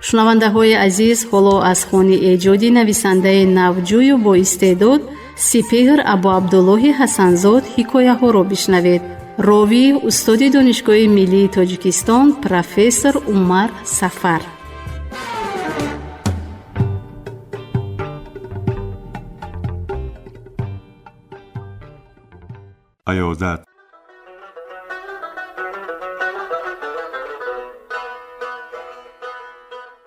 шунавандаҳои азиз, ҳоло аз хони эҷоди нависандаи навҷӯю боистеъдод Сипеҳр Абу Абдуллоҳи Ҳасанзод ҳикояҳоро бишнавед. ровӣ устоди донишгоҳи миллии Тоҷикистон профессор Умар Сафар. عیادت.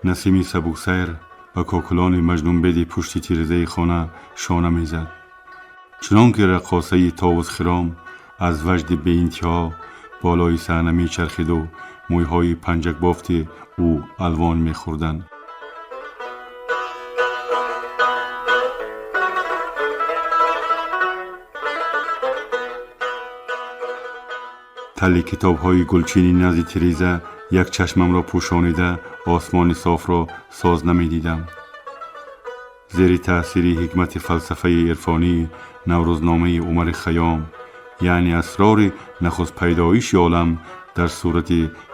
نسیمی سبوکسیر و کوکلان مجنونبید پشت تیرزه خانه شانه میزد. چنان که رقاصه طاووس خرام از وجد به انتها بالای صحنه میچرخید و مویهای پنجک بافت او الوان میخوردند. تلی کتاب‌های گلچینی نزد تریزه یک چشمم را پوشانیده آسمان صاف را ساز نمی‌دیدم. زیر تأثیر حکمت فلسفه عرفانی نوروزنامه عمر خیام، یعنی اسرار نخست پیدایش عالم در صورت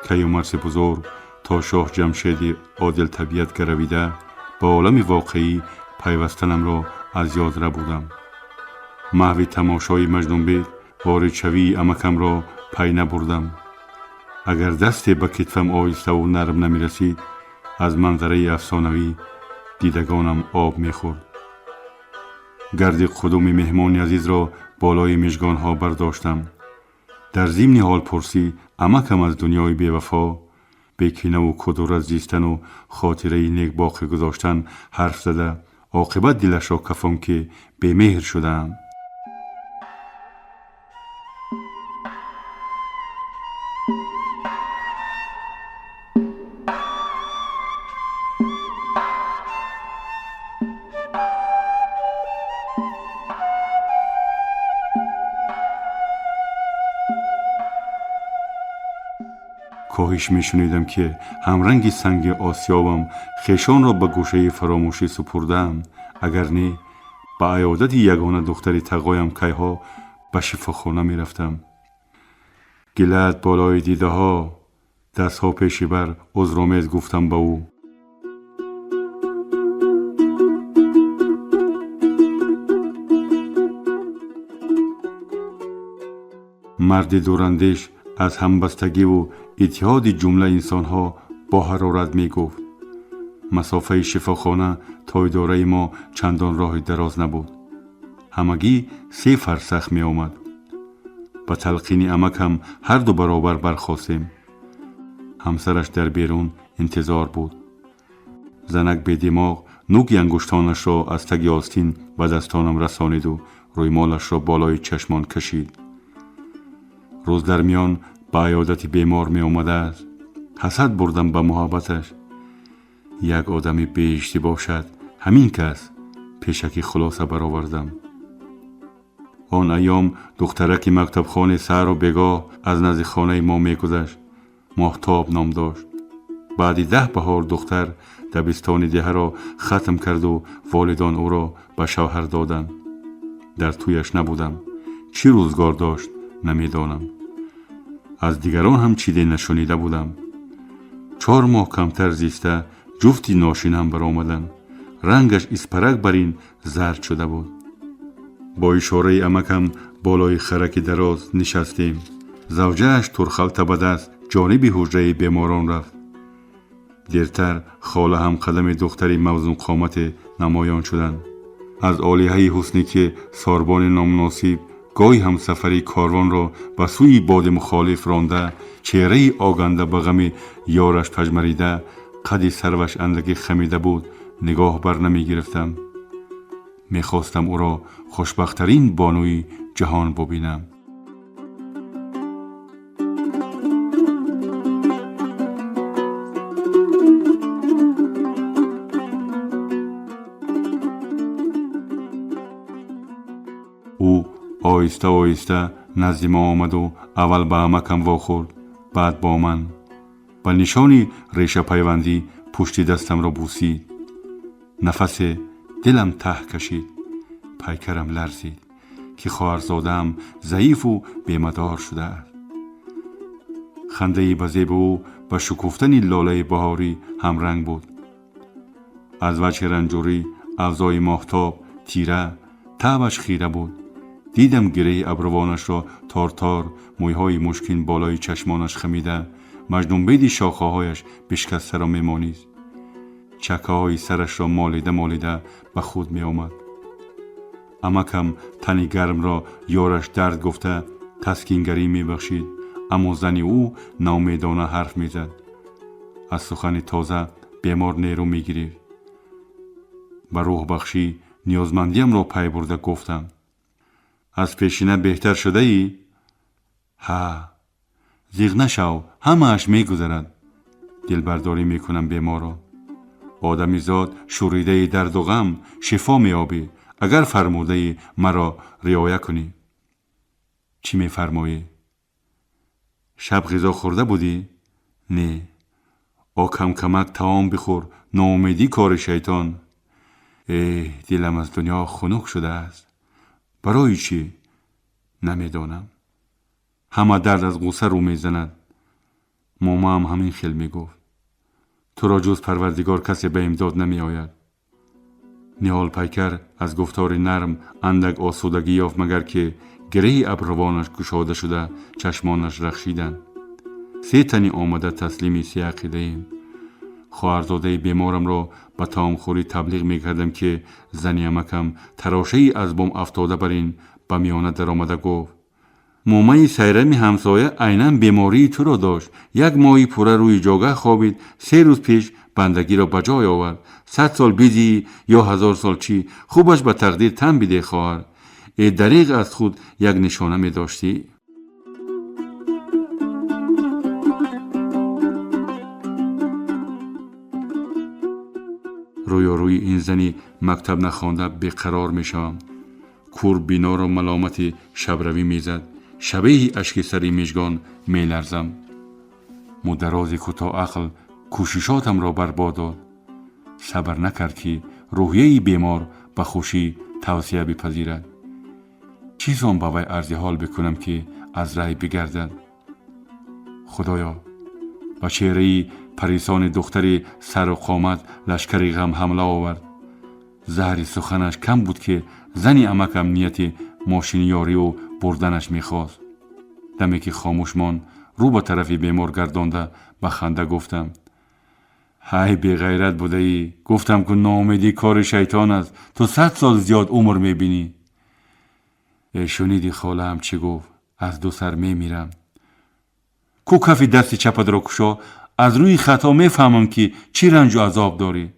کیومرث بزرگ تا شاه جمشید عادل طبیعت گرویده، با عالم واقعی پیوستنم را از یاد ربودم. محو تماشای مجنونبید وارد شوی امکم را پی نبردم. اگر دست به کتفم آهسته و نرم نمی رسید، از منظره افسانوی دیدگانم آب می خورد. گرد قدوم مهمان عزیز را بالای مژگان ها برداشتم. در ضمن حال پرسی امکم از دنیای بی‌وفا، بی‌کینه و کدورت زیستن و خاطره نیک باقی گذاشتن حرف زده، عاقبت دلش را کفم که بی‌مهر شدم. کاهش می شنیدم که همرنگ سنگ آسیابم خیشان را به گوشه فراموشی سپردم، اگر نه به عیادت یگانه دختر تقایم کیها به شفاخانه می رفتم. گلت بالای دیده ها، دست ها پیشی بر عذرآمیز گفتم به او. مرد دوراندیش از همبستگی و اتحاد جمله انسان ها با حرارت می گفت. مسافه شفاخانه تا اداره ما چندان راه دراز نبود. همگی 3 فرسخ می آمد. با تلقین امکم هر دو برابر برخاستیم. همسرش در بیرون انتظار بود. زنک به دماغ نوک انگشتانش را از تگ آستین به دستانم رسانید و رویمالش را بالای چشمان کشید. روز در میان به عیادت بیمار می آمده است. حسد بردم به محبتش. یک آدمی بیشتی باشد، همین کس. پیشکی خلاصه برآوردم. آن ایام دخترک مکتب خانه سر و بگاه از نزد خانه ما می گذشت. ماهتاب نام داشت. بعد 10 بهار دختر دبستان ده را ختم کرد و والدان او را به شوهر دادند. در تویش نبودم. چی روزگار داشت نمیدانم. از دیگران هم چیزی نشنیده بودم. 4 ماه کمتر زیسته جفتی ناشینم برآمدند. رنگش اسپرک برین زرد شده بود. با اشاره امکم بالای خرک دراز نشستیم. زوجهش ترخلته به دست جانب حجره بیماران رفت. دیرتر خاله هم قدم دختری موزون قامت نمایان شدند. از عالیه حسنی که ساربان نامناسب گاهی هم سفری کاروان را به سوی باد مخالف رانده، چهره آگنده به غم یارش پژمریده، قد سروش اندکی خمیده بود، نگاه بر نمی گرفتم. می خواستم او را خوشبختترین بانوی جهان ببینم. او آهسته آهسته نزد ما آمد و اول به امکم واخورد، بعد با من. به نشانی ریشه پیوندی پشت دستم را بوسید. نفس دلم ته کشید. پیکرم لرزید که خواهرزاده‌ام ضعیف و بیمدار شده است. خنده به زیب او با شکفتن لاله بهاری همرنگ بود. از وجه رنجوری افزای ماهتاب تیره تابش خیره بود. دیدم گره ابروانش را تار تار، مویهای مشکین بالای چشمانش خمیده، مجنونبیدی شاخه‌هایش بشکسته را میمانید. چکه‌های سرش را مالیده به خود می آمد. امکم تنی گرم را یارش درد گفته تسکینگری می بخشید، اما زنی او ناامیدانه حرف می زد. از سخن تازه بیمار نیرو می گرفت. به روح بخشی نیازمندیم را پی برده گفتم: از پیشینه بهتر شده ای؟ ها، زیغ نشو، همه اش می گذرد. دلبرداری می کنم بیمار را. آدمی زاد شوریده درد و غم شفا می یابی اگر فرموده مرا رعایت کنی. چی می فرمایی؟ شب غذا خورده بودی؟ نه. کم کمک طعام بخور، ناامیدی کار شیطان. دلم از دنیا خنک شده است. برای چی؟ نمیدانم. همه درد از غصه رو میزند. ماما هم همین خیل میگفت. تو را جز پروردگار کسی به امداد نمی آید. نیال پیکر از گفتار نرم اندک آسودگی یافت، مگر که گره ابروانش گشاده شده چشمانش رخشیدند. 3 تنی آمده تسلیمی 3 عقیده ایم. خواهرزاده بیمارم را به طعامخوری تبلیغ می کردم که زنی امکم تراشه ای از بام افتاده بر این به میانه در آمده گفت: مومای سیرمی همسایه عیناً بیماری تو را داشت. 1 ماهی پوره روی جاگه خوابید. 3 روز پیش بندگی را به جای آورد. 100 سال بیزی یا 1000 سال چی، خوبش به تقدیر تن بیده خواهر. دریغ از خود 1 نشانه می داشتی. روی این زنی مکتب نخوانده بیقرار می شوم. کور بینا را ملامت شبروی می زد. شبیه اشک سری میشگان می لرزم. مدراز کوتاه عقل کوششاتم را برباد داد. صبر نکرد که روحیه بیمار به خوشی توصیه بپذیرد. چیزان به وی عرض حال بکنم که از رای بگردد. خدایا، به چهره پریسان دختری سر و قامت لشکری غم حمله آورد. زهر سخنش کم بود که زنی امکم نیت ماشینیاری و بردنش میخواست. دمی که خاموش ماند، رو به طرف بیمار گردانده به خنده گفتم: های بی غیرت بوده ای. گفتم که ناامیدی کار شیطان است. تو 100 سال زیاد عمر میبینی. شنیدی خاله هم چی گفت؟ از 2 سر میمیرم. کو کف دست چپت را کشا. از روی خطا میفهمم که چی رنج و عذاب داری.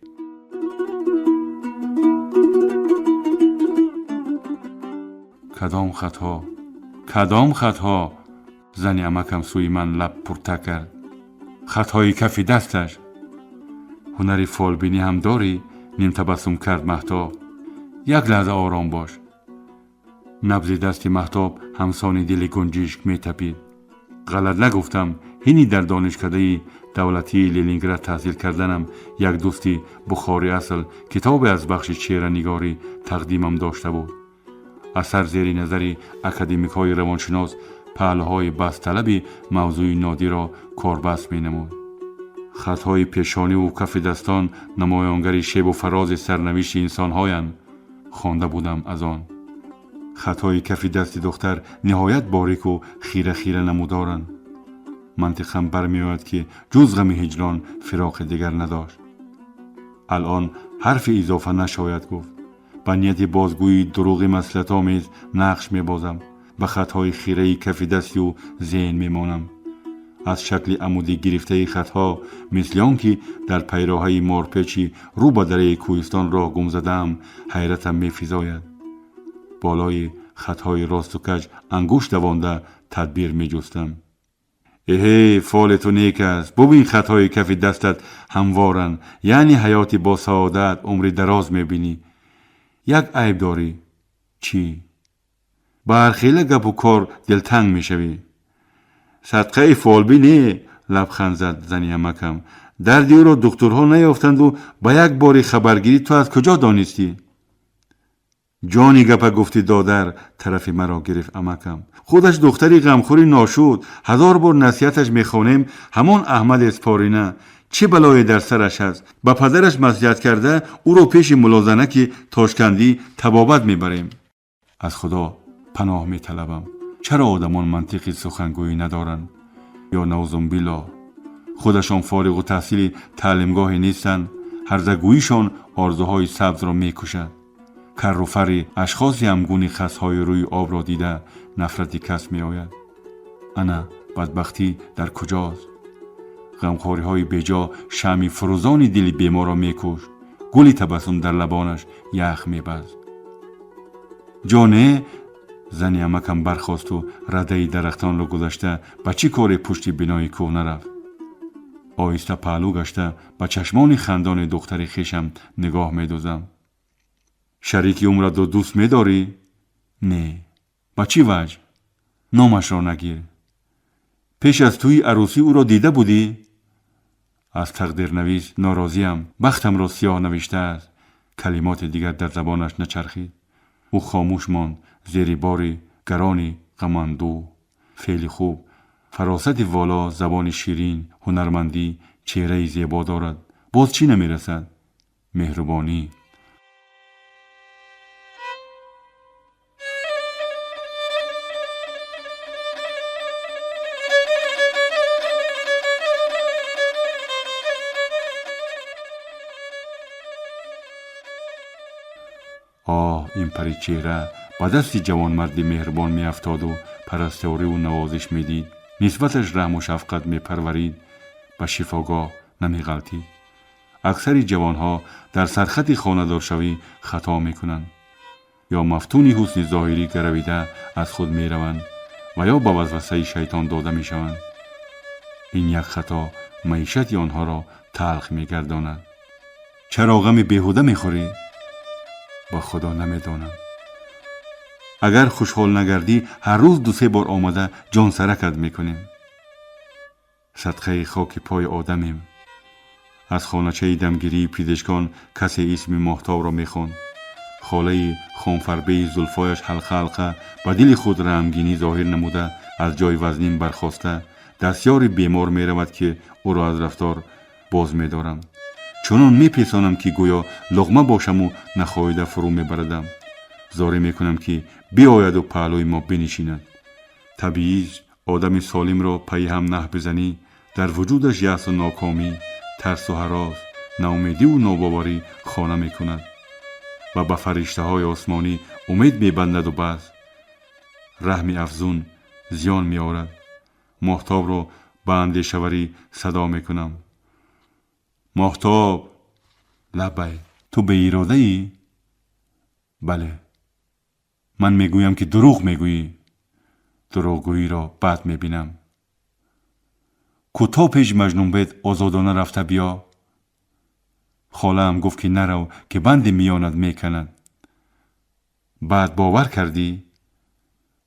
کدام خطا؟ زنی امکم سوی من لب پرته کرد. خطای کف دستش. هنری فالبینی هم داری؟ نیم تبسم کرد مهتاب. 1 لحظه آرام باش. نبض دست مهتاب همسان دل گنجشک می تپید. غلط نگفتم. هینی در دانشکده دولتی لنینگراد تحصیل کردنم 1 دوستی بخاری اصل کتاب از بخش چهره نگاری تقدیمم داشته بود. اثر زیر نظری اکادمیک های روانشناس پهلوهای بس طلبی موضوع نادی را کاربست می نمود. خطهای پیشانی و کف دستان نمایانگری شیب و فراز سرنوشت انسان هایند. خوانده بودم از آن. خطای کف دست دختر نهایت باریک و خیره نمودارند. منطقم برمی آید که جز غم هجران فراق دیگر نداشت. الان حرف اضافه نشاید گفت. به نیت بازگویی دروغ مسئلت آمیز نقش می بازم. به خطهای خیره کف دستی و ذهن می مانم. از شکل عمودی گرفته خطها مثل آن که در پیراهای مارپیچی رو به دره کوهستان راه گم زدم حیرتم می فزاید. بالای خطهای راست و کج انگشت دوانده تدبیر می جستم. فال تو نیک است. ببین خطهای کف دستت هموارن. یعنی حیاتی با سعادت عمر دراز می بینی. 1 عیب داری. چی؟ برخیله گپ و کار دلتنگ می شوی. صدقه فالبینی. لبخند زد زنی امکم. دردی او را دکترها نیافتند و با 1 باری خبرگیری تو از کجا دانستی؟ جانی گپه گفتی دادر. طرف مرا گرفت امکم. خودش دختری غمخوری ناشود. 1000 بار نصیحتش میخوانیم. همان احمد اسپارینه. چه بلایی در سرش است؟ با پدرش مصلحت کرده او را پیش ملازنک تاشکندی طبابت میبریم. از خدا پناه میطلبم. چرا آدمان منطقی سخنگویی ندارند؟ یا نعوذ بالله خودشان فارغ التحصیل تعلیمگاهی نیستند. هرزگوییشان آرزوهای سبز را میکشد. کر و فر اشخاصی همگون خسهای روی آب را دیده نفرتی کس میآید. انا بدبختی در کجاست؟ غمخواری های بیجا شمی فروزان دل بیمار را میکشت. گلی تبسم در لبانش یخ میبست. جانه زنی عمکم برخاست و رده درختان را گذاشته به چی کار پشت بنای کوه نرفت. آهسته پهلو گشته به چشمان خندان دختر خویشم نگاه میدوزم. شریک عمرت را دوست میداری؟ نه. به چی وجه؟ نامش را نگیر. پیش از توی عروسی او را دیده بودی؟ از تقدیر نویس ناراضیم. بختم را سیاه نوشته است. کلمات دیگر در زبانش نچرخید. او خاموش ماند زیر باری گرانی غماندو. فعل خوب، فراست والا، زبان شیرین، هنرمندی، چهره زیبا دارد. باز چی نمیرسد؟ مهربانی. این پری چهره با دست جوان مردی مهربان می افتاد و پرستاری و نوازش می دید. نسبتش رحم و شفقت می پرورید. به شفاگاه نمی غلطید. اکثر جوانها در سرخط خانه‌دار شوی خطا می کنند. یا مفتون حسن ظاهری گرویده از خود می روند و یا به وسوسه شیطان داده می شوند. این یک خطا معیشت آنها را تلخ می گرداند. چرا غم بیهوده می خوری؟ با خدا نمیدانم. اگر خوشحال نگردی هر روز 2-3 بار آمده جان سرکت میکنیم. صدقه خاک پای آدمیم. از خانچه دمگیری پزشکان کسی اسم ماهتاب را میخوان. خاله خونفربه زلفایش حلقه حلقه با دل خود غمگینی ظاهر نموده از جای وزنین برخاسته دستیار بیمار میرود که او را از رفتار باز میدارم. چنان میپیسانم که گویا لقمه باشم و نخواهیده فرو میبردم. زاری میکنم که بیاید و پهلوی ما بنشیند. طبیعی آدم سالم را پی هم نه بزنی در وجودش یأس و ناکامی، ترس و هراس، ناامیدی و ناباوری خانه میکند و به فرشته های آسمانی امید میبندد و بس. رحم افزون زیان میآورد. ماهتاب را به اندیشه‌وری صدا میکنم. ماهتاب. لبه تو به اراده ای؟ بله. من میگویم که دروغ میگویی. دروغگویی را بد میبینم. کوتاه پیش مجنون بید آزادانه رفته بیا. خاله هم گفت که نرو که بند میانت میکند. بعد باور کردی؟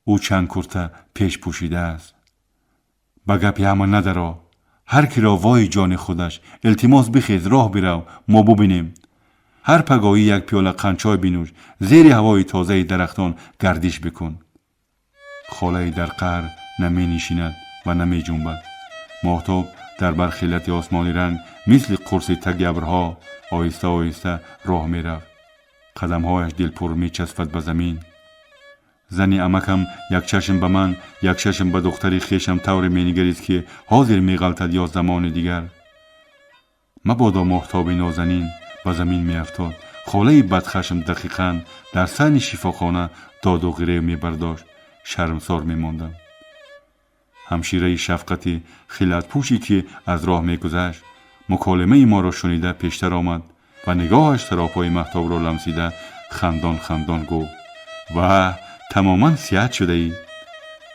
او چند کرته پیش پوشیده است. به گپی همه ندارا. هر کی را وای جان خودش التماس بخیز راه برو ما ببینیم. هر پگاهی یک پیاله قندچای بنوش زیر هوای تازه درختان گردش بکن. خاله در قهر نمی نشیند و نمی جنبد. ماهتاب در برخیلت آسمانی رنگ مثل قرص تگ ابرها آهسته آهسته راه می رفت. قدمهایش دلپر می چسبد به زمین. زنی عمکم یک چشم به من یک چشم به دختری خویشم طوری می نگریست که حاضر می غلطد یا زمان دیگر. مبادا ماهتاب نازنین به زمین می افتاد. خاله بدخشم دقیقاً در صحن شفاخانه داد و غریو می برداشت. شرمسار می ماندم. همشیره شفقتی خلعت پوشی که از راه می گذشت مکالمه ما را شنیده پیشتر آمد و نگاهش سراپای ماهتاب را لمسیده خندان خندان گفت و تماما صحت شده ای.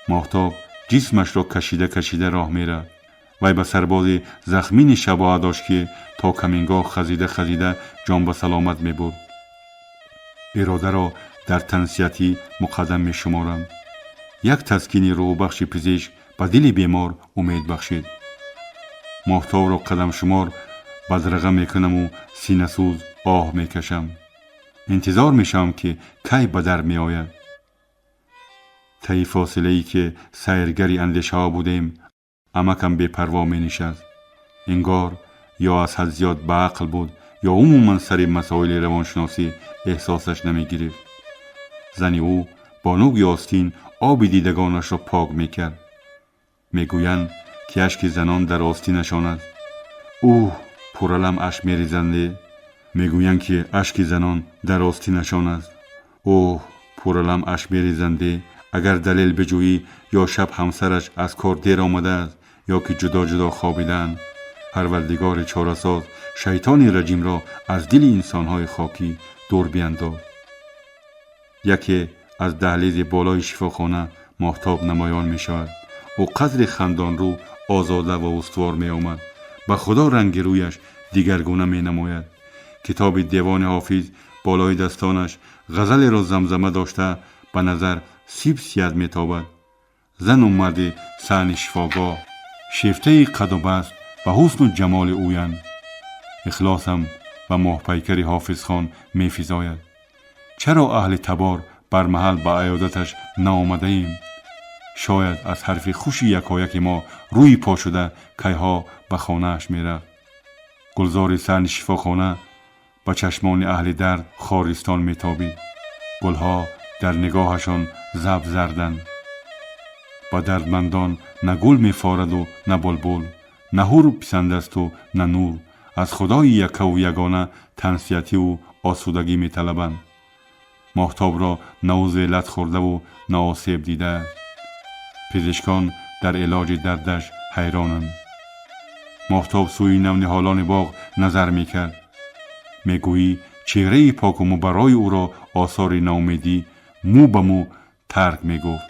ماهتاب جسمش را کشیده کشیده راه می رفت. وی به سرباز زخمین شباهت داشت که تا کمینگاه خزیده خزیده جان به سلامت می برد. اراده را در تنصیتی مقدم می شمارم. یک تسکین روح بخش پزشک به دل بیمار امید بخشید. ماهتاب را قدم شمار بدرقه می کنم و سینه سوز آه می کشم. انتظار می شم که کی به در می آید. طی فاصله ای که سیرگری اندیشه ها بودیم عمکم بی پروا می نشست. انگار یا از حد زیاد به عقل بود یا عموما سر مسائل روانشناسی احساسش نمیگرفت. زن او بانوی آستین آب دیدگانش را پاک میکرد. میگویند که اشک زنان در آستینشان است. اوه پرالم اشک میریزنده. میگویند که اشک زنان در آستینشان است. اوه پرالم اشک میریزنده. اگر دلیل بجویی یا شب همسرش از کار دیر آمده است یا که جدا جدا خوابیدند، پروردگار چاره‌ساز شیطان رجیم را از دل انسان‌های خاکی دور بینداز. یکی از دهلیز بالای شفاخانه ماهتاب نمایان می شود. او قدر خندان رو آزاده و استوار می آمد. به خدا رنگ رویش دیگرگونه می نماید. کتاب دیوان حافظ بالای دستانش غزل را زمزمه داشته به نظر سیب سیاد می تابد. زن و مرد صحن شفاگاه شیفته قد و بست و حسن و جمال اویند. اخلاصم و ماه پیکر حافظ خان می فزاید. چرا اهل تبار بر محل به عیادتش نآمده ایم؟ شاید از حرف خوش یکایک ما روی پا شده کیها به خانه اش می رفت. گلزار صحن شفاخانه به چشمان اهل درد خارستان می تابید. گلها در نگاهشان زب زردند. با دردمندان نه گل می فارد و نه بلبل، نه هور پسند است و نه نور. از خدای یکه و یگانه تنسیتی و آسودگی می طلبند. ماهتاب را نه او ذلت خورده و نه آسیب دیده است. پزشکان در علاج دردش حیرانند. ماهتاب سوی نونهالان باغ نظر می کرد. می گویی چهره پاک و مبرای او را آثار ناامیدی مو به مو ترک می گفت.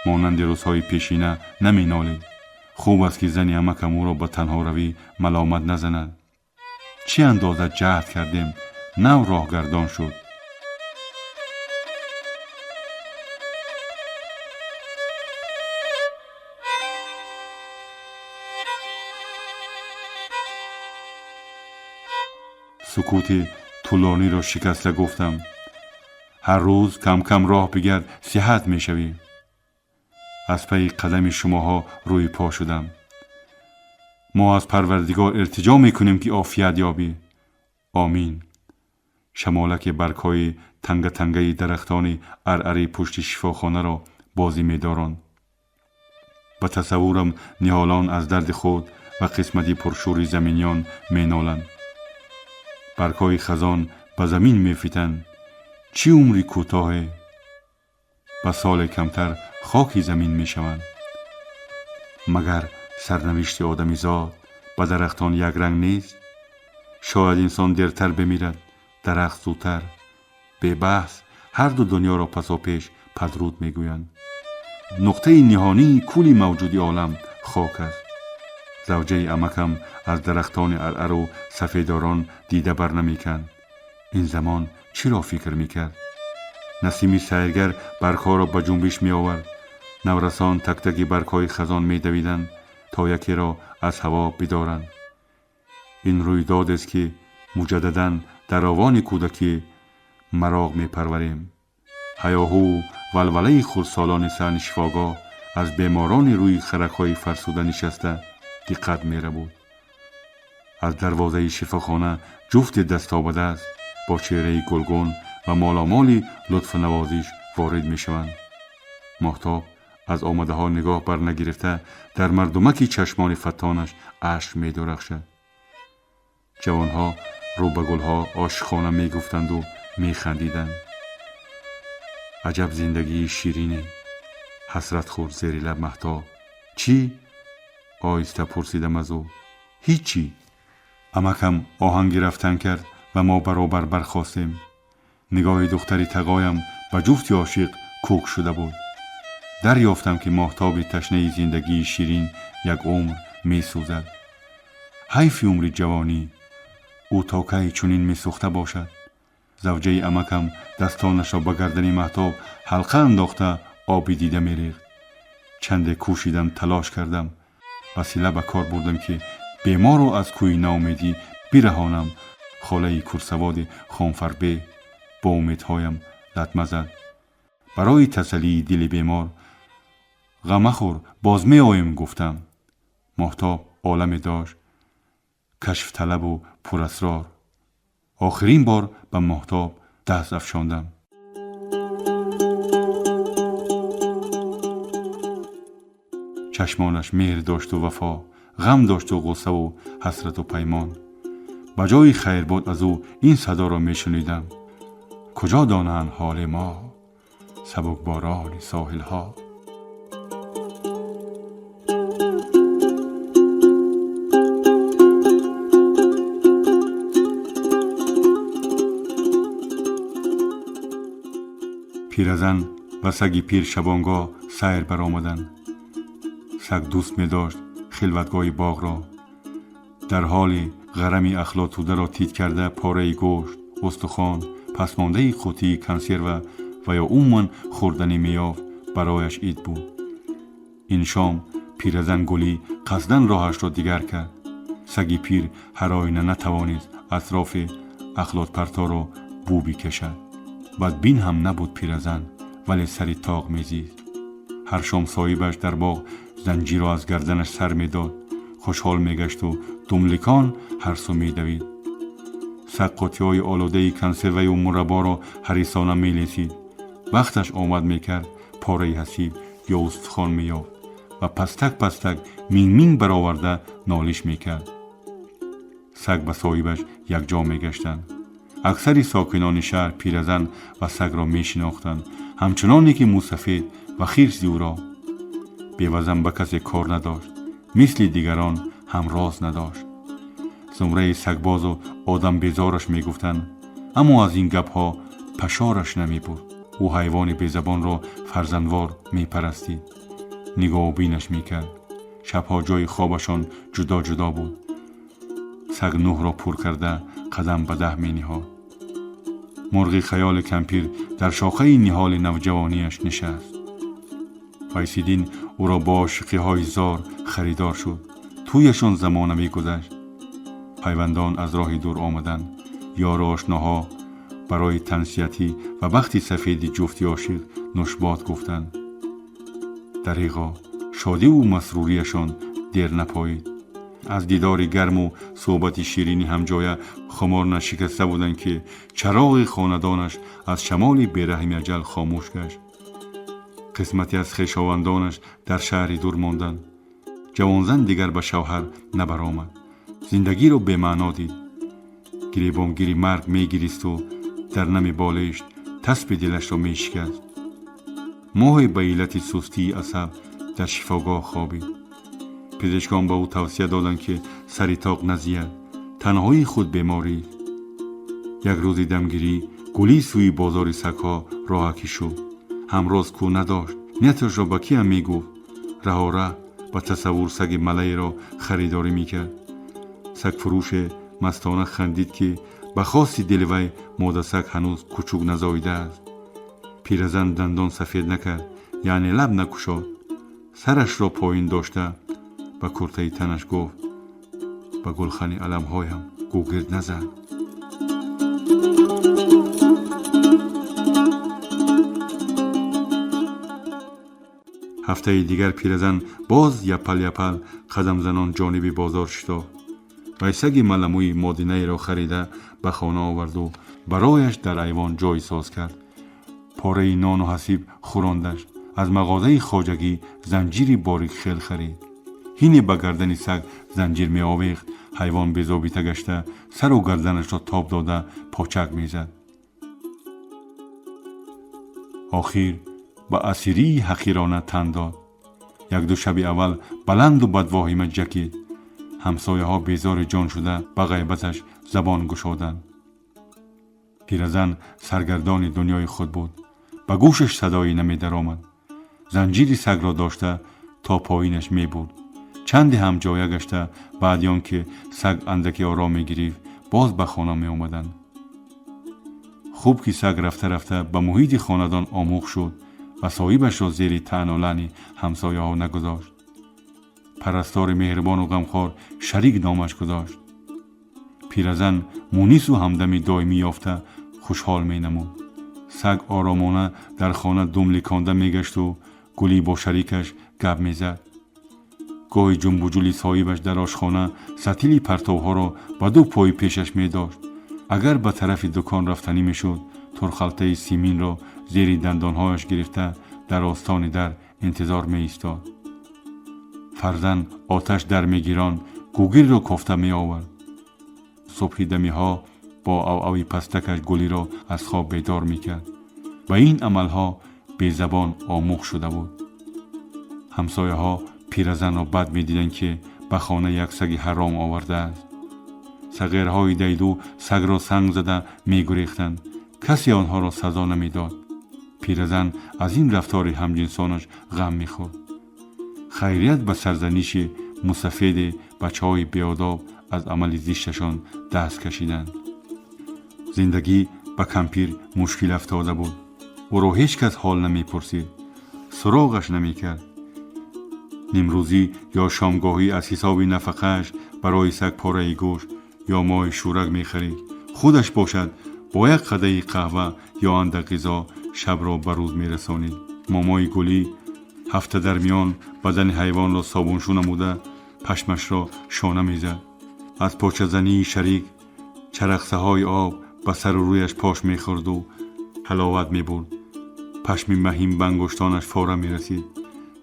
مانند روزهای پیشینه نمی نالید. خوب است که زنی عمکم او را به تنها روی ملامت نزند. چه اندازه جهد کردیم نو راهگردان شد. سکوت طولانی را شکسته گفتم. هر روز کم کم راه بگرد صحت می شوی. از پی قدم شماها روی پا شدم. ما از پروردگار التجا می کنیم که عافیت یابی. آمین. شمالک برگ‌های تنگ تنگه درختان عرعره پشت شفاخانه را بازی می دارند. به تصورم نهالان از درد خود و قسمتی پرشور زمینیان می نالند. برگ‌های خزان به زمین می فتند. چی عمری کوتاه، به سال کمتر خاکی زمین می شوند. مگر سرنوشت آدمی زاد به درختان یک رنگ نیست؟ شاید انسان دیرتر بمیرد، درخت زودتر. به بحث هر دو دنیا را پسا پیش پدرود می گویند. نقطه نهانی کل موجودی عالم خاک است. زوجه عمکم از درختان عرعر و سفیداران دیده بر نمی کند. این زمان چی را فکر می کرد؟ نسیم سیرگر برگ‌ها را به جنبش می آورد. نورسان تک تک برگ‌های خزان می دویدند تا یکی را از هوا بدارند. این رویداد است که مجدداً در آوان کودکی مراغ می پروریم. هیاهو ولوله خردسالان صحن شفاگاه از بیماران روی خرک‌های فرسوده نشسته دقت می بود. از دروازه شفاخانه جفت دست آمده است با چهره گلگون و مالامال لطف نوازش وارد می شوند. ماهتاب از آمده ها نگاه بر نگرفته در مردمکی چشمان فتانش اشک می درخشد. جوانها رو به گلها عاشقانه می گفتند و می خندیدند. عجب زندگی شیرینه. حسرت خورد زیر لب مهتاب. چی؟ آهسته پرسیدم از او. هیچی. عمکم آهنگ رفتن کرد و ما برابر برخاستیم. نگاه دختری تقایم به جفت عاشق کوک شده بود. دریافتم که ماهتاب تشنه زندگی شیرین یک عمر می سوزد. حیف عمر جوانی. او تا کی چنین می سوخته باشد. زوجه عمکم دستانش را به گردن ماهتاب حلقه انداخته آبی دیده می ریخت. چند کوشیدم تلاش کردم. وسیله به کار بردم که بیمار را از کوی ناامیدی برهانم. خاله کرسواد خانفربه با امیدهایم لطمه زد. برای تسلی دل بیمار غم مخور باز می آیم گفتم. ماهتاب عالم داشت. کشف طلب و پراسرار. آخرین بار به ماهتاب دست افشاندم. چشمانش مهر داشت و وفا، غم داشت و غصه و حسرت و پیمان. به جای خیرباد از او این صدا را می شنیدم: کجا دانند حال ما سبک باران ساحل ها. پیرزن و سگ پیر شبانگاه سیر برآمدند. سگ دوست می داشت خلوتگاه باغ را. در حال غرمی اخلاطوده را تیت کرده پاره گوشت، استخوان، پسمانده قوطی کنسرو و یا عموماً خوردنی میافت برایش عید بود. این شام پیرزن گلی قصداً راهش را دیگر کرد. سگ پیر هر آینه نتوانست اطراف اخلاط پرتا را بو بکشد. بدبین هم نبود پیرزن، ولی سری طاق میزید. هر شام صاحبش در باغ زنجیر را از گردنش سر میداد. خوشحال میگشت و دملکان هر سو میدوید. سگ قوطی‌های آلوده کنسروی و مربا را حریصانه میلیسید. وقتش آمد میکرد پاره حسیب یا استخوان میافت و پستک پستک مینگ مینگ برآورده نالش میکرد. سگ به صاحبش یکجا میگشتند. اکثر ساکنان شهر پیرزن و سگ را میشناختند، همچنانی که موسفید و خرس او را. بیوزن به کسی کار نداشت، مثل دیگران هم راز نداشت. زمره سگباز و آدم بیزارش میگفتند، اما از این گپها پشارش نمی بود. او حیوان بیزبان را فرزندوار میپرستید، نگاه و بینش میکرد. شبها جای خوابشان جدا جدا بود. سگ نوح را پر کرده قدم به 10 می نهاد. مرغ خیال کمپیر در شاخه نهال نوجوانیش نشست. وایسیدین او را با عاشقی های زار خریدار شد. تویشان زمانه می گذشت. پیوندان از راه دور آمدند. یار آشناها برای تنسیتی و بختی سفید جفتی عاشق نشبات گفتند. دریغا شادی و مسروریشان دیر نپایید. از دیدار گرم و صحبت شیرینی همجایه خمار نشکسته بودند که چراغ خاندانش از شمال بیرحم اجل خاموش گشت. قسمتی از خویشاوندانش در شهری دور ماندند. جوانزن دیگر به شوهر نبرآمد. زندگی را به معنا دید. گریبانگیری مرگ میگریست و در نمی بالشت تسب دلش را میشکست. ماه به علت سستی عصب در شفاگاه خوابید. پزشکان به او توصیه دادند که سری طاق نزید، تنهایی خود بیماری. یک روز دمگیری گلی سوی بازار سگ‌ها راهکی شد. همراز کو نداشت، نیتش را به کیم میگفت. رها به تصور سگ ملای را خریداری میکرد. سگ فروش مستانه خندید که به خاصی دل وی ماده سگ هنوز کوچک نزاییده است. پیرزن دندان سفید نکرد، یعنی لب نکشاد. سرش را پایین داشته به کرته تنش گفت: به گلخن علم‌هایم گوگرد نزن. هفته دیگر پیرزن باز یپل یپل قدم زنان جانب بازار شتافت. وی سگ ملموی مادینه را خریده به خانه آورد و برایش در ایوان جای ساز کرد. پاره نان و حسیب خوراندش. از مغازه خواجگی زنجیری باریک خیل خرید. هینی به گردن سگ زنجیر می آویخت. حیوان بی‌ضابطه گشته سر و گردنش را تاب داده پاچک می زد. آخر به اسیری حقیرانه تن داد. یک دو شب اول بلند و بدواهمه جکید. همسایه ها بیزار جان شده به غیبتش زبان گشادند. پیرزن سرگردان دنیای خود بود. به گوشش صدایی نمی در آمد. زنجیری سگ را داشته تا پایینش می بود. چندی هم جایه گشته بعد آن که سگ اندکی آرام می گرفت باز به خانه می آمدند. خوب که سگ رفته رفته به محیط خاندان آموخت شد و صاحبش را زیر طعن و لعن همسایه ها نگذاشت. پرستار مهربان و غمخوار شریک نامش گذاشت. پیرزن مونس و همدمی دائمی یافته خوشحال می نمود. سگ آرامانه در خانه دم لکانده می گشت و گلی با شریکش گپ می زد. گاهی جنب و جولی صاحبش در آشخانه ستیلی پرتوها را با دو پای پیشش می داشت. اگر به طرف دکان رفتنی می شد، ترخلطه سیمین را زیر دندانهایش گرفته در آستان در انتظار می ایستاد. فرزن آتش در می گیران گوگل را کفته می آورد. صبح دمی ها با اوی پستکش گلی را از خواب بیدار می کرد. با این عملها به زبان آموخ شده بود. همسایه ها پیرزن را بد می دیدند که به خانه یک سگ حرام آورده است. صغیرهای دیدو سگ را سنگ زده می گریختند. کسی آنها را سزا نمی داد. پیرزن از این رفتار همجنسانش غم می خورد. خیریت به سرزنش مسفید بچه های بیاداب از عمل زشتشان دست کشیدند. زندگی به کمپیر مشکل افتاده بود. او را هیچ کس حال نمی پرسید. سراغش نمی کرد. نیمروزی یا شامگاهی از حساب نفقهش برای سگ پاره گوشت یا ماه شورک می خرید. خودش باشد با یک قده قهوه یا اندک غذا شب را به روز می رسانید. مامای گلی هفته در میان بدن حیوان را صابونشو نموده پشمش را شانه می زد. از پاچه زنی شریک چرخسه های آب به سر و رویش پاش می خورد و حلاوت می برد. پشم مهیم به انگشتانش فاره می رسید.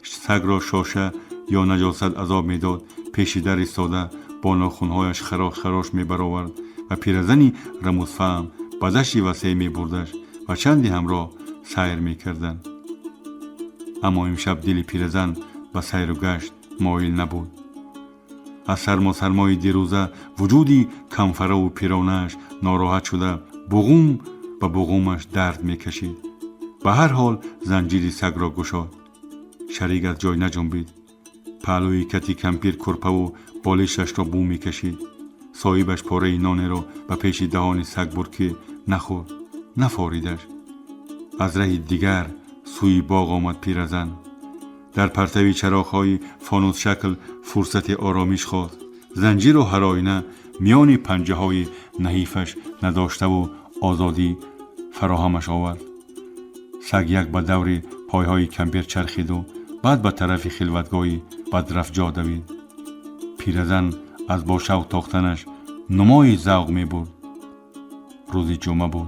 سگ را شاشه یا نجاست عذاب می داد. پیش در ایستاده با ناخونهایش خراش می برآورد و پیرزنی رموزفهم به دشتی وسیع می بردش و چندی همراه سیر می کردند. اما امشب دل پیرزن به سیر و گشت مایل نبود. از سرمای دیروزه وجودی کمفره و پیرانش ناراحت شده بغوم به بغومش درد می کشید. به هر حال زنجیر سگ را گشاد. شریک از جای نجنبید. پهلوی کتی کمپیر کرپه و بالشش را بو می کشید. صاحبش پاره نان را به پیش دهان سگ برد که نخورد، نفاریدش. از ره دیگر سوی باغ آمد پیرزن. در پرتوی چراغ‌های فانوس شکل فرصت آرامش خواست. زنجیر و هر آینه میان پنجه‌های نحیفش نداشته و آزادی فراهمش آورد. سگ یک به دور پایهای کمپیر چرخید و بعد به طرف خلوتگاهی بدرفجا دوید. پیرزن از با شوق تاختنش نمای ذوق می برد. روزی جمعه بود.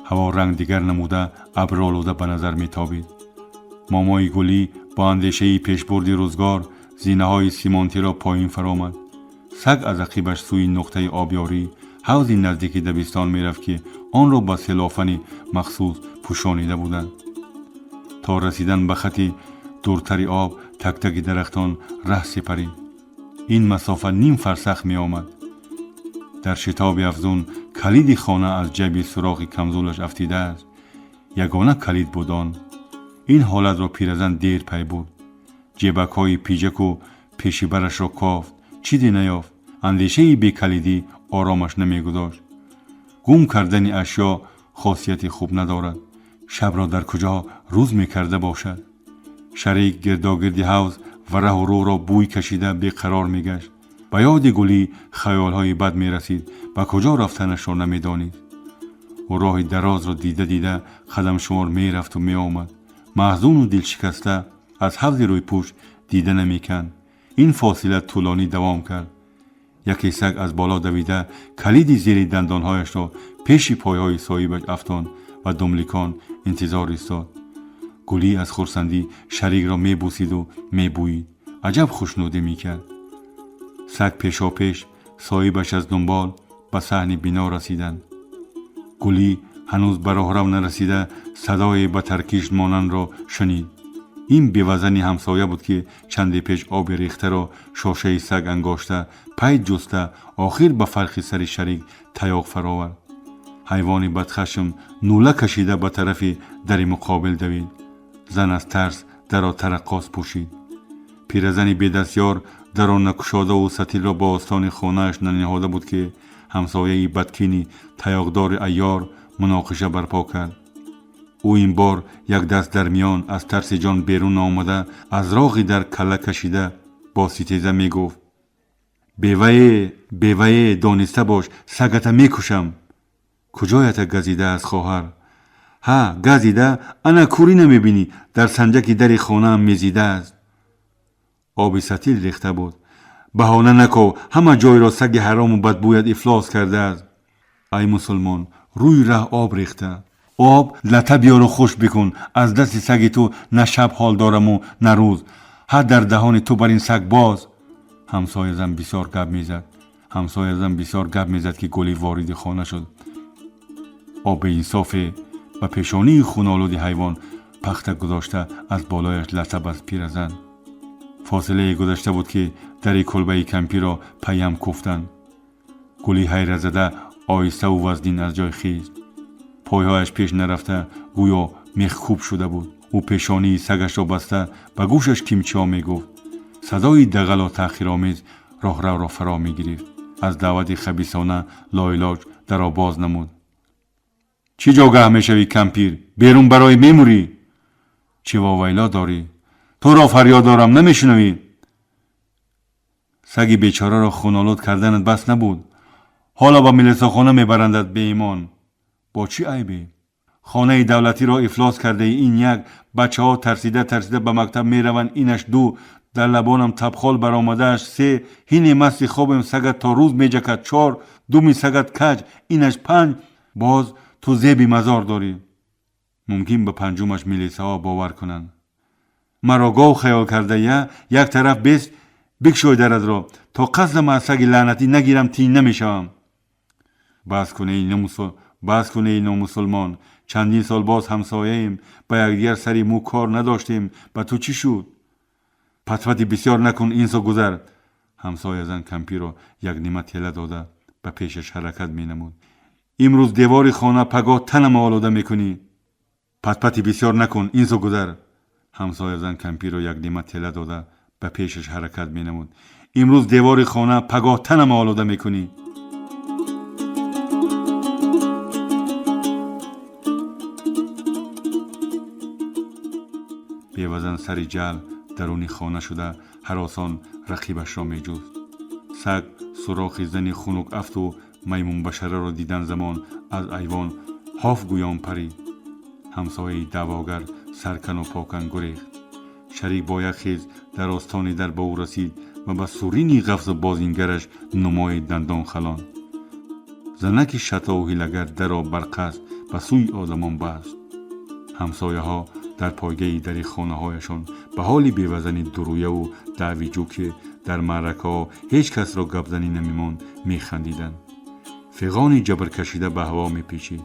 هوا رنگ دیگر نموده ابر آلوده به نظر می تابید. مامای گلی با اندیشه پیشبرد روزگار زینه های سیمانتی را پایین فرآمد. سگ از عقیبش سوی نقطه آبیاری حوضی نزدیک دبستان می رفت که آن را با سلافنی مخصوص پوشانیده بودند. تا رسیدن به خطی دورتری آب تک تک درختان ره سپرید. این مسافت نیم فرسخ می آمد. در شتاب افزون کلید خانه از جیب سوراخ کمزولش افتیده است. یگانه کلید بود آن. این حالت را پیرزن دیر پی برد. جیبک های پیجک و پیشی برش را کافت. چیزی نیافت. اندیشه بی کلیدی آرامش نمی گذاشت. گم کردن اشیا خاصیت خوب ندارد. شب را در کجا روز می کرده باشد. شریک گرداگردی حوض و ره و رو را بوی کشیده بی قرار می گشت. به یاد گلی خیالهای بد می رسید. به کجا رفتنش را نمی دانید. و راه دراز را دیده قدم شمار می رفت و می آمد. محزون و دل شکسته از حوض روی پوش دیده نمی کند. این فاصله طولانی دوام کرد. یکی سگ از بالا دویده کلید زیر دندانهایش را پیش پایهای صاحبش افکند و دملیکان انتظار ایستاد. گلی از خرسندی شریک را می بوسید و می بویید. عجب خوشنودی می کرد. سگ پیشا پیش صاحبش از دنبال به صحن بنا رسیدند. گلی هنوز به راهرو نرسیده صدای به ترکیش مانند را شنید. این بیوزنی همسایه بود که چندی پیش آب ریخته را شاشه سگ انگاشته پید جسته آخر به فرق سر شریک تیاق فراورد. حیوان بدخشم نوله کشیده به طرف در مقابل دوید. زن از ترس در را ترقاص پوشید. پیرزنی بی دستیار در آن نکشاده و ستیل را با آستان خانه‌اش ننهاده بود که همسایه بدکینی تیاقدار عیار مناقشه برپا کرد. او این بار یک دست در میان از ترس جان بیرون آمده از راغی در کله کشیده با ستیزه می گفت: بیوه دانسته باش سگت می کشم. کجایت گزیده از خواهر؟ ها گزیده؟ انا کوری نمی بینی در سنجک در خانه هم می زیده است. آب ستیل ریخته بود. بهانه نکو، همه جای را سگ حرام و بدبویت افلاس کرده است. ای مسلمان، روی ره آب ریخته. آب لطه بیار و خوش بکن. از دست سگ تو نه شب حال دارم و نه روز. حد در دهان تو بر این سگ باز. همسایه زن بسیار گپ میزد که گلی وارد خانه شد. آب انصاف و پیشانی خونالود حیوان پخته گذاشته از بالایش لطه از پیرزن. فاصله گذشته بود که در کلبه کمپی را پیم کوفتند. گلی حیرت زده آهسته و وزنین از جای خیز. پایهایش پیش نرفته گویا میخکوب شده بود. او پیشانی سگش را بسته به گوشش کیمچیا میگفت. صدای دغل و تأخیرآمیز راهرو را فرا میگرفت. از دعوت خبیثانه لاعلاج در را باز نمود. چی جاگه میشوی کمپیر؟ بیرون برای میموری؟ چی واویلا داری؟ تو را فریاد دارم نمیشنوی؟ سگی بیچاره را خونالود کردنت بس نبود. حالا با ملیساخانه میبرندت به ایمان. با چی عیبی؟ خانه دولتی را افلاس کرده. این یک، بچه ها ترسیده به مکتب میروند. اینش دو، در لبانم تبخال برآمدهش. سه، هین مستی خوابم سگت تا روز میجکد. چهار، دومی سگت کج. اینش پنج، باز تو زیبی مزار داری. ممکن به پنجمش ملیسه ها باور کنند. مرا گاو خیال کرده یک طرف بیست بکشوی درد را تا قسم از سگ لعنتی نگیرم تین نمیشم. بس کنه ای نامسلمان. چندین سال باز همسایه ایم. با یکدیگر سری مو کار نداشتیم. به تو چی شد؟ پتپتی بسیار نکن، اینسا گذر. همسایه زن کمپی را یک نیمه تیله داده به پیشش حرکت می نمود. امروز دیوار خانه پگاه تنم آلوده میکنی. پتپتی بسیار نکن، اینسا گذر. همسایه زن کمپی را یک نیمه تیله داده به پیشش حرکت می نمود. امروز دیوار خانه پگاه تنم آلوده میکنی. بیوزن سری جل درونی خانه شده هراسان رقیبش را می جست. سگ سوراخ زنی خنک افت و میمون بشره را دیدن زمان از ایوان هاف گویان پرید. همسایه دعواگر سرکن و پاکن گریخت. شریک با یک خیز در آستانی در به او رسید و به سورینی قفز بازینگرش نمای دندان خلان. زنک شتا و هیلگر در را برقصد به سوی آدمان بست. همسایه ها در پایگاه در خانه هایشان به حال بیوزنی درویه و دعویجو که در معرکه ها هیچ کس را گپزنی نمیماند میخندیدند. فیغانی جبر کشیده به هوا میپیچید.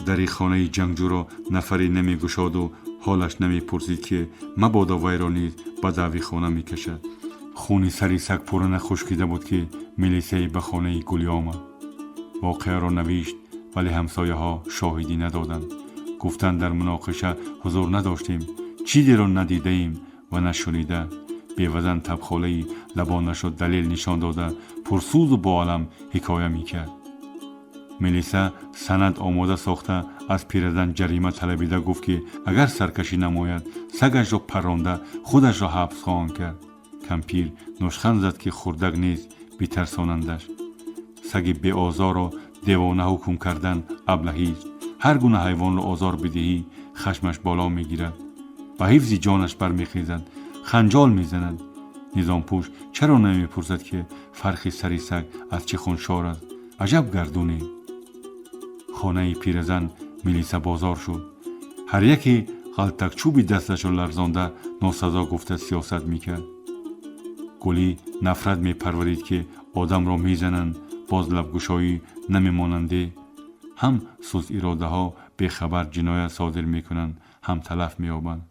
در خانه جنگجو را نفری نمیگشاد و حالش نمیپرسید که مبادا وی را نیز به دعوی خانه میکشد. خونی سری سگ پرنه خشکیده بود که ملیسه به خانه گلی آمد. واقعه را نوشت ولی همسایه ها شاهدی ندادند. گفتند در مناقشه حضور نداشتیم، چیزی را ندیده ایم و نشنیده. بیوزن تبخاله لبانش را دلیل نشان داده پرسوز و با علم حکایه میکرد. ملیسه سند آماده ساخته از پیرزن جریمه طلبیده گفت که اگر سرکشی نماید سگش را پرانده خودش را حبس خواهند کرد. کمپیر نوشخند زد که خردک نیز بیترسانندش. سگ بی آزار را دیوانه حکم کردن ابلهی است. هر گونه حیوان را آزار بدهی خشمش بالا میگیرد. به حفظ جانش برمیخیزد، خنجال میزند. نظام پوش چرا نمیپرسد که فرق سری سگ از چه خونشار است؟ عجب گردونی. خانه پیرزن ملیسه بازار شد. هر یکی غلطک چوبی دستش را لرزانده ناسزا گفته سیاست میکرد. گلی نفرت میپرورید که آدم را میزنند باز لبگشایی نمیماننده. هم سوز اراده ها به خبر جنایت صادر میکنند، هم تلف مییابند.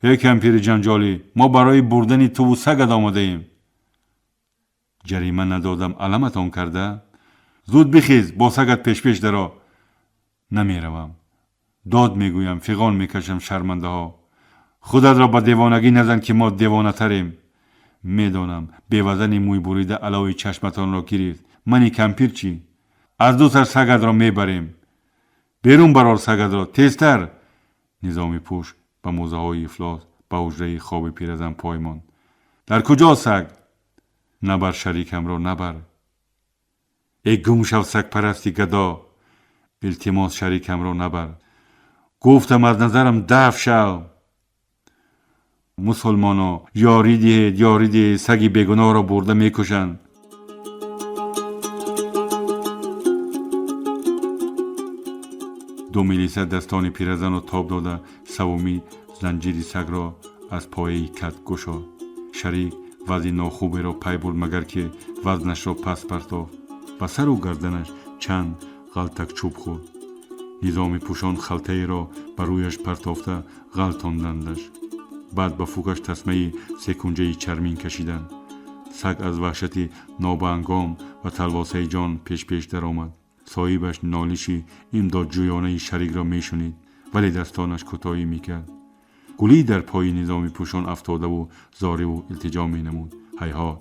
ای کمپیر جنجالی، ما برای بردن تو و سگت آمده ایم. جریمه ندادم علمتان کرده؟ زود بخیز با سگت پیش درا. نمیروم. داد میگویم، فیغان میکشم شرمنده ها. خودت را به دیوانگی نزن که ما دیوانه تریم. میدانم بیوزن موی بریده علاوه چشمتان را گرفت. منی کمپیر چی؟ از دو سر سگت را میبریم. بیرون برار سگت را، تیزتر. نظامی پوش به موزه های افلاس به حجره خواب پیرزن پای ماند. در کجا سگ؟ نبر شریکم را نبر. ای گم شو سگ پرستی گدا. التماس شریکم را نبر. گفتم از نظرم دفع شو. مسلمانا یاری دهید، یاری دهید، سگ بیگناه را برده میکشند. دو میلیسه دستان پیرزن را تاب داده سومی زنجیر سگ را از پایه کت گشاد. شریک وضع ناخوبی را پی برد مگر که وزنش را پس پرتافت. به سر و گردنش چند غلطک چوب خورد. نظامی پوشان خلطه را بر رویش پرتافته غلطاندندش. بعد به فوکش تسمه سکنجه چرمین کشیدند. سگ از وحشت نابهنگام و تلواسه جان پیش در آمد. صاحبش نالشی امدادجویانه شریک را میشنید ولی دستانش کوتاهی میکرد. گلی در پای نظامی پوشان افتاده و زاری و التجا می نمود. هیهات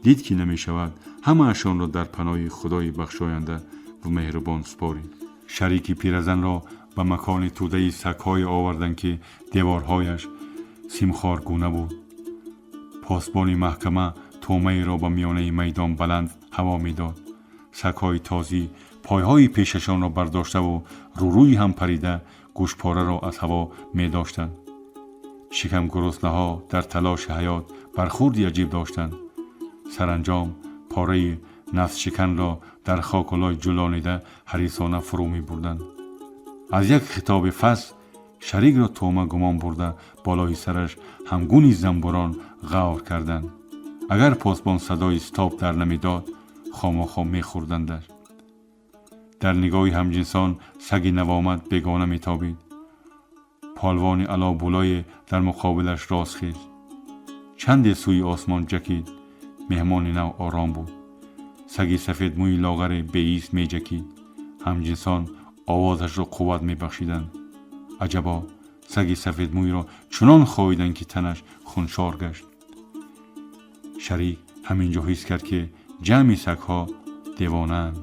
دید که نمی شود، همه اشان را در پناه خدای بخشاینده و مهربان سپارید. شریک پیرزن را به مکان توده سگ‌های آوردند که دیوارهایش سیمخوارگونه بود. پاسبان محکمه تومه را به میانه میدان بلند هوا میداد. سگ‌های تازی پایهای پیششان را برداشته و روی هم پریده گوشپاره را از هوا می داشتند. شکم گرسنه‌ها در تلاش حیات برخوردی عجیب داشتند. سرانجام پاره نفس شکن را در خاک‌الای جلانیده حریصانه فرو می بردند. از یک خطاب فصل شریک را تومه گمان برده بالای سرش همگونی زنبوران غور کردند. اگر پاسبان صدای استاپ در نمی داد خامخا می خوردندش. در نگاه همجنسان سگ نوآمد بیگانه می تابید. پالوان علا بولای در مقابلش راست خیست. چند سوی آسمان جکید. مهمان نو آرام بود. سگ سفید موی لاغر بی‌ایست می جکید. همجنسان آوازش را قوت می بخشیدند. عجبا سگ سفید موی را چنان خواهیدند که تنش خونشار گشت. شریک همینجا حس کرد که جمعی سگ‌ها دیوانه‌اند.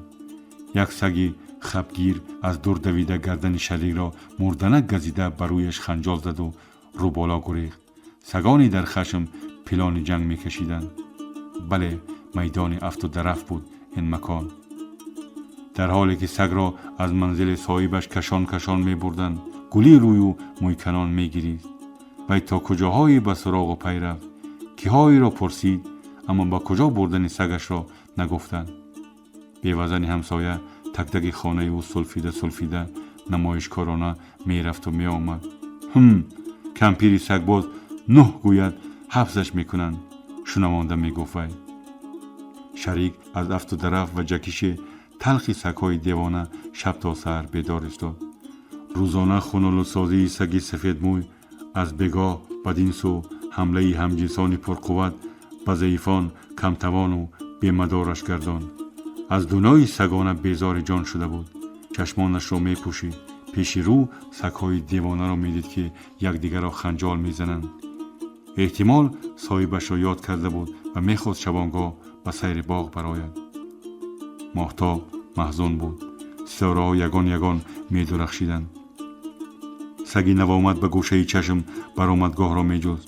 یک سگ خبگیر از دور دویده گردن شریک را مردنک گزیده بر رویش خنجال زد و رو بالا گریخت. سگانی در خشم پلان جنگ می کشیدند. بله، میدان افت و درفت بود این مکان. در حالی که سگ را از منزل صاحبش کشان می بردند، گلی روی و مویکنان می گریست. وی تا کجاهایی به سراغ و پی رفت. کیهایی را پرسید اما با کجا بردن سگش را نگفتند. بیوزن همسایه تک تک خانه او سلفیده نمایشکارانه می رفت و می آمد. کمپیری سگباز 9 گوید حبسش می کنند. شنوانده می گفت وی. شریک از افت و درفت و جکش تلخی سگ‌های دیوانه شب تا سحر بیدار استاد. روزانه خونالو سازی سگ سفید موی از بگاه بدین سو حمله همجنسان پرقوت به ضعیفان کمتوان و بیمدارش گرداند. از دنیای سگانه بیزار جان شده بود. چشمانش را می پوشید. پیش رو سگ‌های دیوانه را می دید که یکدیگر را خنجال می زنند. احتمال صاحبش را یاد کرده بود و می خواست شبانگاه به سیر باغ برآید. ماهتاب محزون بود. ستاره‌ها یگان می درخشیدند. سگی نوآمد به گوشه چشم برآمدگاه را می جست.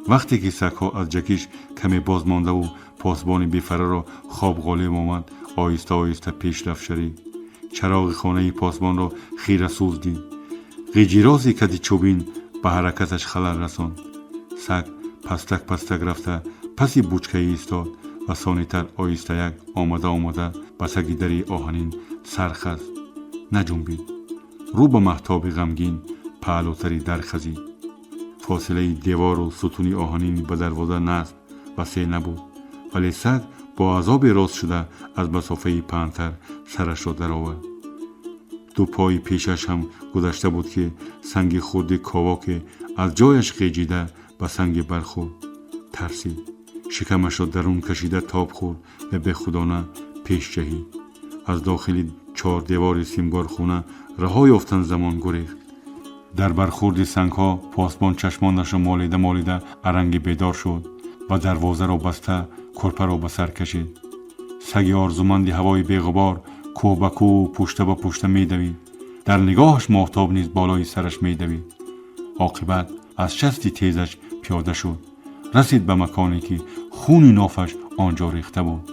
وقتی که سگ‌ها از جکش کمی باز مانده و پاسبان بیفره را خواب غالب آمد، آهسته آهسته پیش رفت. شریک چراغ خانه پاسبان را خیره سوز دید. غیجیراز کدی چوبین به حرکتش خلل رساند. سگ پستک رفته پسی بوچکه ایستاد و ثانی‌تر آهسته یک آمده به سگ دری آهنین سرخست. نجنبید. رو به مهتاب غمگین پهلوتری در خزید. فاصله دیوار و ستون آهنین به دروازه نصب وسیع نبود، ولی سگ با عذاب راست شده از مسافه پهن‌تر سرش را درآورد. دو پای پیشش هم گذشته بود که سنگ خورد کاواک از جایش غیجیده به سنگ برخورد. ترسید. شکمش را درون کشیده تاب خورد و به خودانه پیش جهید. از داخل 4 دیوار سیمگار خونه رها یافتن زمان گریخت. در برخورد سنگ‌ها پاسبان چشمانش را مالیده ارنگ بیدار شد و دروازه را بسته کرپه را به سر کشید. سگ آرزومند هوای بیغبار کوه به کوه پشت به پشت می دوید. در نگاهش ماهتاب نیز بالای سرش می دوید. عاقبت از شست تیزش پیاده شد. رسید به مکانی که خون نافش آنجا ریخته بود.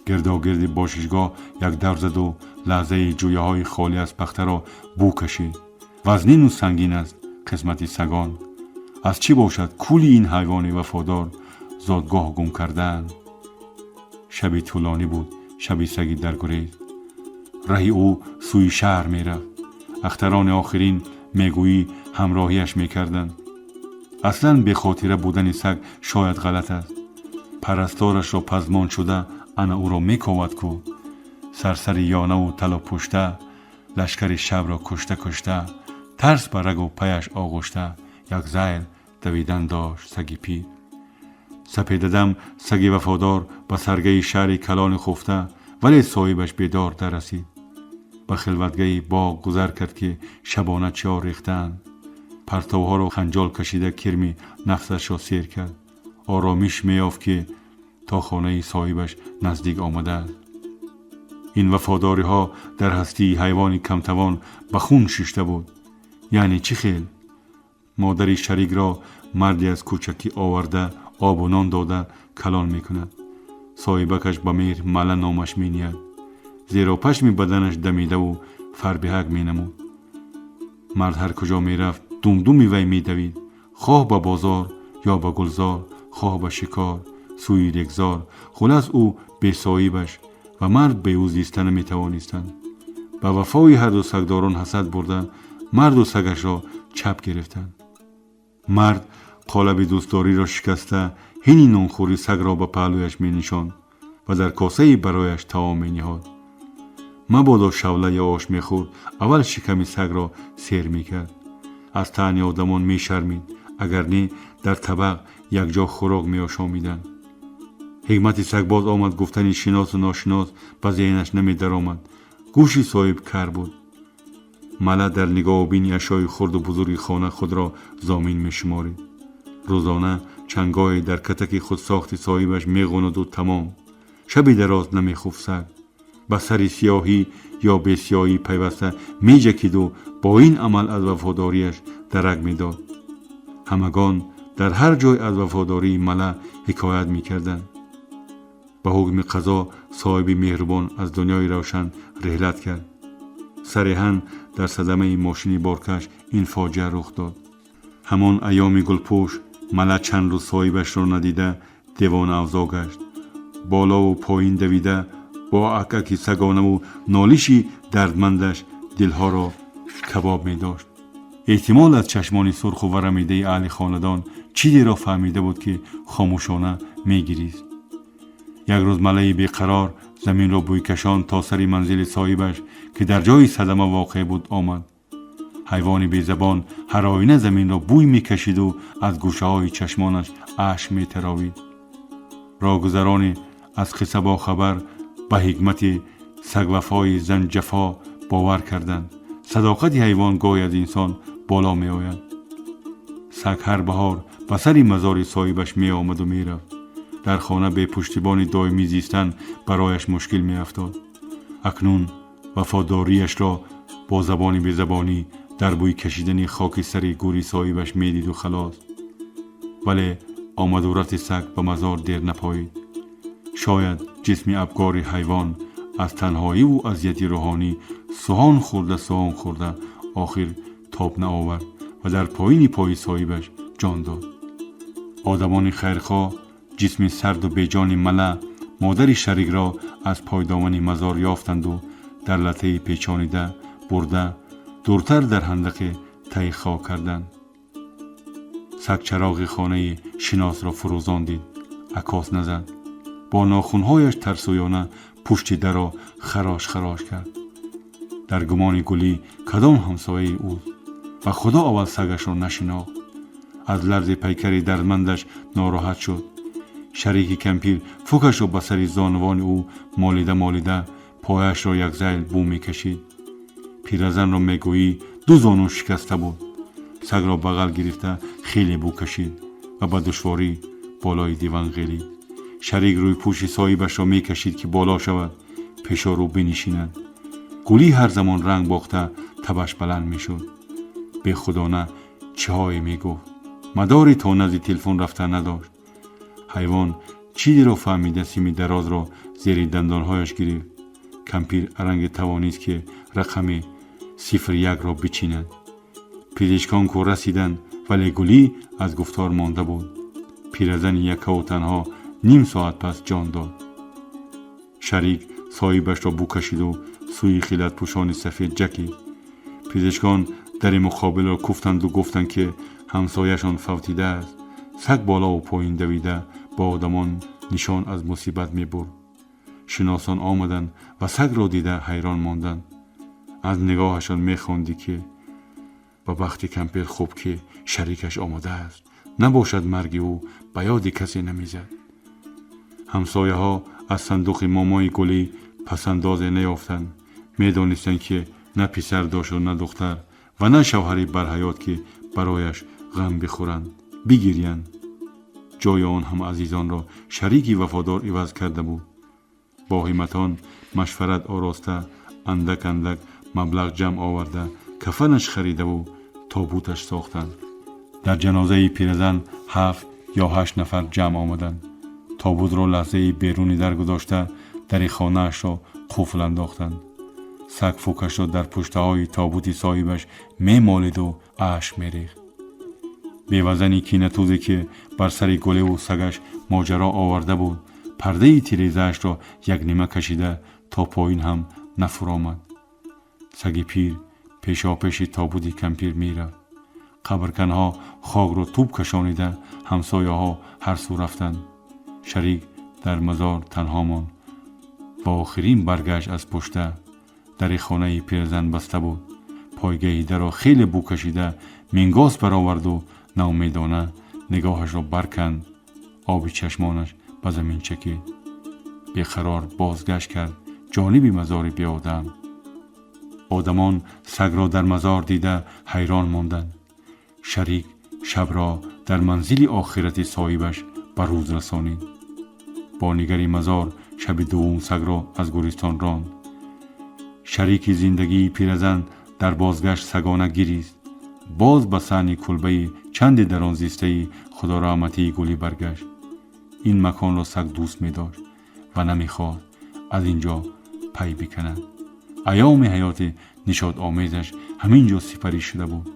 گرداگرد باششگاه یک دور زد و لحظه جویه های خالی از پخته را بو کشید. وزنین و سنگین است قسمت سگان. از چی باشد کولی این حیوان وفادار زادگاه گم کردن؟ شبی طولانی بود، شبی سگی در گریز. راه او سوی شهر می رفت. اختران آخرین میگویی همراهیش می کردند. اصلا به خاطر بودن سگ شاید غلط است. پرستارش را پزمان شده انا او را می کود کو. سرسر یانه و طلا پشته، لشکر شب را کشته کشته، ترس بر رگ و پیش آغشته، یک زیر دویدن داشت سگی پیر. سپیددم سگ وفادار به سرگه شهر کلان خفته، ولی صاحبش بیدار در رسید. به خلوتگاه باغ گذر کرد که شبانه چیا ریختند. پرتوها را خنجال کشیده کرمی نفسش را سیر کرد. آرامش میافت که تا خانه صاحبش نزدیک آمده است. این وفاداری ها در هستی حیوانی کمتوان به خون ششته بود. یعنی چی خیل؟ مادری شریک را مردی از کوچکی آورده آب و نان داده کلان میکند. صاحبکش به مهر مله نامش مینید. زیرا پشم بدنش دمیده و فربهک مینمود. مرد هر کجا میرفت دومدومی وی میدوید. خواه به بازار یا به گلزار، خواه به شکار، سوی رگزار. خلاص او به صاحبش و مرد به او زیستن میتوانستند. به وفای هر دو سگداران حسد برده مرد و سگش را چپ گرفتند. مرد قالب دوستداری را شکسته هینی نانخوری سگ را به پهلویش می نشاند و در کاسه برایش طعام می نهاد. مبادا شوله یا آش می خورد، اول شکم سگ را سیر می کرد. از طعن آدمان می شرمید، اگر نه در طبق یک جا خوراک می آشامیدند. حکمت سگ باز آمد گفتن شناس و ناشناس به ذهنش نمی در آمد. گوشی صاحب کر بود. مله در نگاه و بین اشیای خرد و بزرگ خانه خود را ضامن می شمارید. روزانه چنگای در کتک خود ساخت صاحبش می غند و تمام. شبی دراز نمی خفت سگ. به سر سیاهی یا به سیاهی پیوسته می جکید و با این عمل از وفاداریش درک می داد. همگان در هر جای از وفاداری مله حکایت می کردند. به حکم قضا صاحب مهربان از دنیای روشن رحلت کرد. صریحاً در صدمه ماشینی بارکش این فاجعه رخ داد. همان ایام گلپوش مله چند روز صاحبش را ندیده دیوانه اوضاع گشت. بالا و پایین دویده با عککی سگانه و نالشی دردمندش دلها را کباب می داشت. احتمال از چشمان سرخ و ورمیده اهل خاندان چیزی را فهمیده بود که خاموشانه می گریست. یک روز مله بیقرار زمین را بوی کشان تا سر منزل صاحبش که در جای صدمه واقع بود آمد. حیوان بی زبان هر آینه زمین را بوی می کشید و از گوشه های چشمانش اشک می تراوید. راهگذران از قصه با خبر به حکمت سگ وفای زن جفا باور کردند. صداقت حیوان گاهی از انسان بالا می آید. سگ هر بهار به سر مزار صاحبش می آمد و می رفت. در خانه به پشتیبان دائمی زیستن برایش مشکل می افتاد. اکنون وفاداریش را با زبانی به زبانی در بوی کشیدن خاک سر گوری صاحبش می دید و خلاص. ولی آمد و رفت سگ به مزار دیر نپایید. شاید جسم ابگار حیوان از تنهایی و اذیت روحانی سهان خورده آخر تاب نآورد و در پایین پای صاحبش جان داد. آدمان خیرخواه جسم سرد و بیجان مله مادر شریک را از پایدامن مزار یافتند و در لطه پیچانیده برده دورتر در خندق ته خاک کردند. سگ چراغ خانه شناس را فروزان دید. عکاس نزد. با ناخونهایش ترسویانه پشت در را خراش کرد. در گمان گلی کدام همسایه او و خدا اول سگش را نشناخت. از لرز پیکری دردمندش ناراحت شد. شریک کمپیر فوکش را به سر زانوان او مالیده پایش را یک ذیل بو می کشید. پیرزن را میگویی 2 زانو شکسته بود. سگ را بغل گرفته خیلی بو کشید و به دشواری بالای دیوان غلید. شریک روی پوش صاحبش را می کشید که بالا شود پیش رو بنشیند. گلی هر زمان رنگ باخته تبش بلند می شد. به خدا نه چه هایی می گفت. مداری تا نزد تلفن رفته نداشت. حیوان چیزی را فهمیده سیم دراز را زیر دندانهایش گرفت. کمپیر ارنگ توانست که رقم 01 را بچیند. پزشکان که رسیدند ولی گلی از گفتار مانده بود. پیرزن یکا و تنها نیم ساعت پس جان داد. شریک صاحبش را بو کشید و سوی خیلت پوشان سفید جکید. پزشکان در مقابل را کوفتند و گفتند که همسایه‌شان فوتیده است. سگ بالا و پایین دویده با آدمان نشان از مصیبت می‌برد. شناسان آمدند و سگ را دیده حیران ماندند. از نگاهشان می‌خواندی که با وقتی کمپیر خوب که شریکش آمده است، نباشد مرگ او به یاد کسی نمی‌زد. همسایه ها از صندوق مامای گلی پسندازی نیافتند. می‌دانستند که نه پسر داشت و نه دختر و نه شوهری برحیات که برایش غم بخورند، بگیرند. جای آن هم عزیزان را شریکی وفادار عوض کرده بود. با همتان مشورت آراسته اندک اندک مبلغ جمع آورده کفنش خریده و تابوتش ساختند. در جنازه پیرزن 7 یا 8 نفر جمع آمدند. تابوت را لحظه بیرونی در گذاشته در خانه اش را قفل انداختند. سگ فوکش را در پشته های تابوت صاحبش می مالید و اشک می ریخت. بیوزنی کینه‌توزی که بر سر گله و سگش ماجرا آورده بود، پرده تیریزه اش را یک نیمه کشیده تا پایین هم نفر آمد. سگ پیر پیشاپیش تابوت کمپیر می رفت. قبرکنها خاک را توپ کشانیده همسایه ها هر سو رفتند. شریک در مزار تنها ماند. با آخرین برگشت از پشته. در خانه پیرزن بسته بود. پایگاه در را خیلی بو کشیده منگاس برآورد و ناامیدانه نگاهش را برکند. آب چشمانش به زمین چکید. بیقرار بازگشت کرد جانب مزار بی آدم. آدمان سگ را در مزار دیده حیران ماندند. شریک شب را در منزل آخرت صاحبش به روز رسانید. بانیگری مزار شب دوم سگ را از گورستان راند. شریک زندگی پیرزن در بازگشت سگانه گریست. باز به صحن کلبه چند در آن زیسته خدا رحمتی گلی برگشت. این مکان را سگ دوست می داشت و نمی خواست از اینجا پی بکند. ایام حیات نشاط آمیزش همینجا سپری شده بود.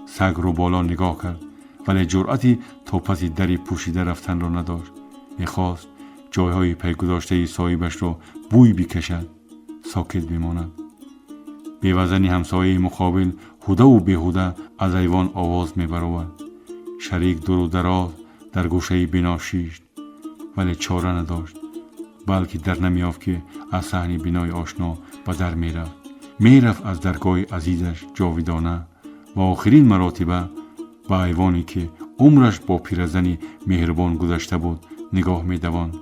سگ رو بالا نگاه کرد ولی جرأتی تا پس دری پوشیده رفتن را نداشت. میخواست جایهای پیگذاشته صاحبش را بوی بکشد، ساکت بماند. بیوزنی همسایه مقابل هوده و بیهوده از ایوان آواز میبرآورد. شریک دور و دراز در گوشه بنا شیشت ولی چاره نداشت، بلکه در نمیافت که از صحن بنای آشنا به در میرفت از درگاه عزیزش جاویدانه و آخرین مراتبه به ایوانی که عمرش با پیرزنی مهربان گذشته بود نگاه میدواند.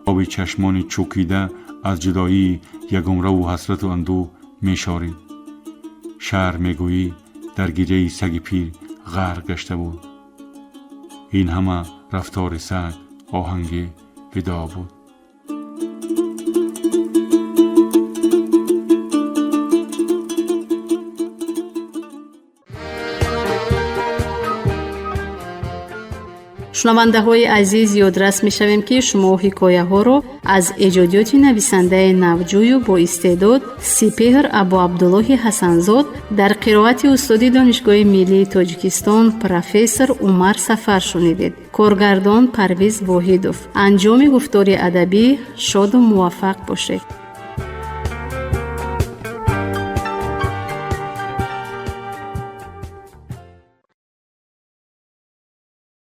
آب چشمانی چوکیده از جدایی یگمره و حسرت و اندوه میشارید. شهر میگویی در گیجه سگ پیر غرق گشته بود. این همه رفتار سگ آهنگ وداع بود. шунавандаҳои азиз ёдрас мешавем ки шумо ҳикояҳоро аз эҷодиёти нависандаи навҷӯю боистеъдод сипеҳр абу абдуллоҳи ҳасанзод дар қироати устоди донишгоҳи миллии тоҷикистон профессор умар сафар шунидед. коргардон парвиз воҳидов. анҷоми гуфтори адабӣ. шоду муваффақ бошед.